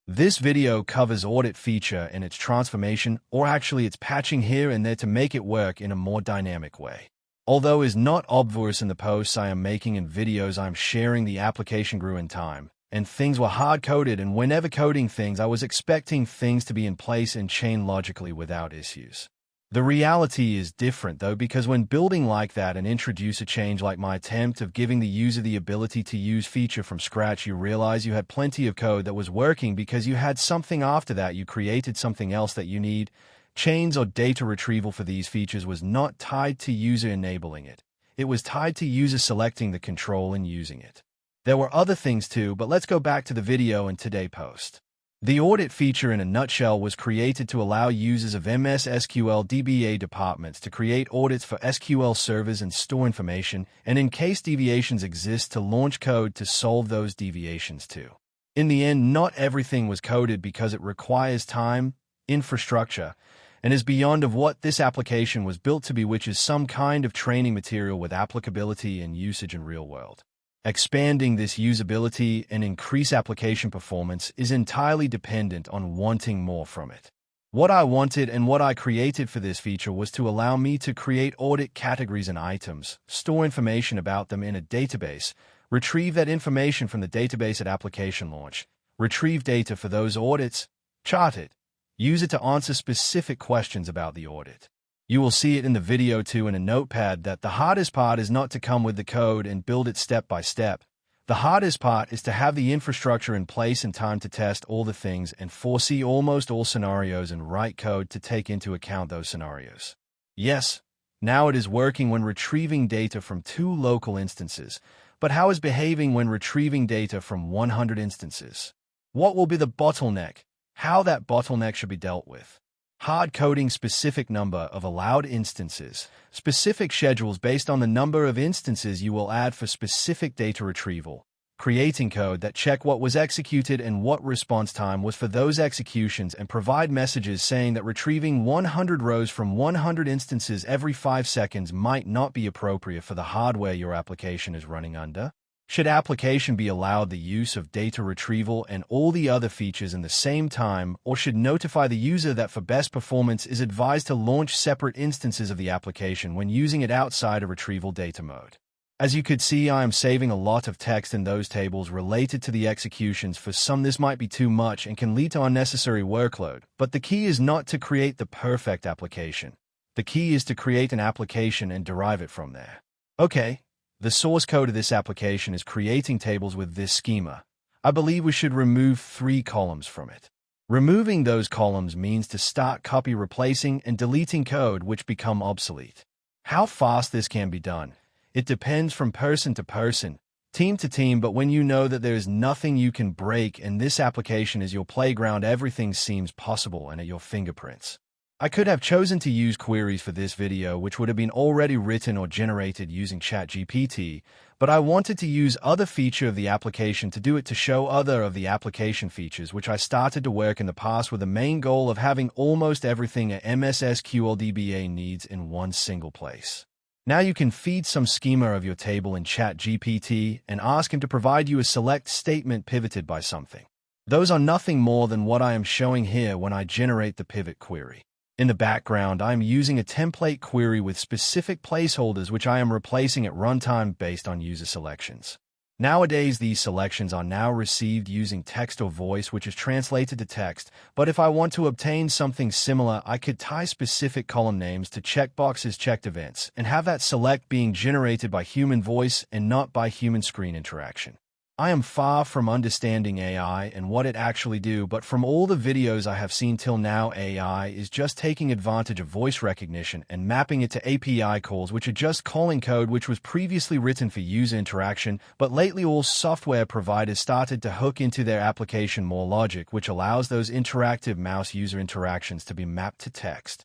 This video covers Audit feature and its transformation, or actually its patching here and there to make it work in a more dynamic way. Although is not obvious in the posts I am making and videos I'm sharing, the application grew in time, and things were hard-coded, and whenever coding things I was expecting things to be in place and chain logically without issues. The reality is different though, because when building like that and introduce a change like my attempt of giving the user the ability to use feature from scratch, you realize you had plenty of code that was working because you had something after that. You created something else that you need. Chains or data retrieval for these features was not tied to user enabling it. It was tied to user selecting the control and using it. There were other things too, but let's go back to the video and today's post. The Audit feature in a nutshell was created to allow users of MS SQL DBA departments to create audits for SQL servers and store information, and in case deviations exist, to launch code to solve those deviations too. In the end, not everything was coded because it requires time, infrastructure, and is beyond of what this application was built to be, which is some kind of training material with applicability and usage in real world. Expanding this usability and increase application performance is entirely dependent on wanting more from it. What I wanted and what I created for this feature was to allow me to create audit categories and items, store information about them in a database, retrieve that information from the database at application launch, retrieve data for those audits, chart it, use it to answer specific questions about the audit. You will see it in the video too in a notepad that the hardest part is not to come with the code and build it step by step. The hardest part is to have the infrastructure in place in time to test all the things and foresee almost all scenarios and write code to take into account those scenarios. Yes, now it is working when retrieving data from 2 local instances, but how is behaving when retrieving data from 100 instances? What will be the bottleneck? How that bottleneck should be dealt with? Hard coding specific number of allowed instances, specific schedules based on the number of instances you will add for specific data retrieval, creating code that check what was executed and what response time was for those executions, and provide messages saying that retrieving 100 rows from 100 instances every 5 seconds might not be appropriate for the hardware your application is running under. Should application be allowed the use of data retrieval and all the other features in the same time, or should notify the user that for best performance is advised to launch separate instances of the application when using it outside of retrieval data mode? As you could see, I am saving a lot of text in those tables related to the executions. For some this might be too much and can lead to unnecessary workload, but the key is not to create the perfect application. The key is to create an application and derive it from there. Okay. The source code of this application is creating tables with this schema. I believe we should remove 3 columns from it. Removing those columns means to start copy replacing and deleting code which become obsolete. How fast this can be done? It depends from person to person, team to team, but when you know that there is nothing you can break and this application is your playground, everything seems possible and at your fingerprints. I could have chosen to use queries for this video which would have been already written or generated using ChatGPT, but I wanted to use other feature of the application to do it, to show other of the application features which I started to work in the past with the main goal of having almost everything a MS SQL DBA needs in one single place. Now you can feed some schema of your table in ChatGPT and ask him to provide you a select statement pivoted by something. Those are nothing more than what I am showing here when I generate the pivot query. In the background, I am using a template query with specific placeholders which I am replacing at runtime based on user selections. Nowadays, these selections are now received using text or voice, which is translated to text, but if I want to obtain something similar, I could tie specific column names to checkboxes, checked events, and have that select being generated by human voice and not by human screen interaction. I am far from understanding AI and what it actually do, but from all the videos I have seen till now, AI is just taking advantage of voice recognition and mapping it to API calls, which are just calling code which was previously written for user interaction, but lately all software providers started to hook into their application more logic, which allows those interactive mouse user interactions to be mapped to text,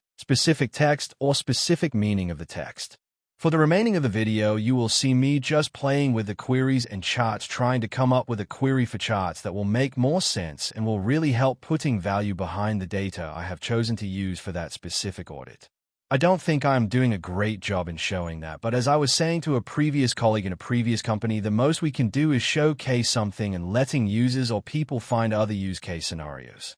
or specific meaning of the text. For the remaining of the video, you will see me just playing with the queries and charts, trying to come up with a query for charts that will make more sense and will really help putting value behind the data I have chosen to use for that specific audit. I don't think I'm doing a great job in showing that, but as I was saying to a previous colleague in a previous company, the most we can do is showcase something and letting users or people find other use case scenarios.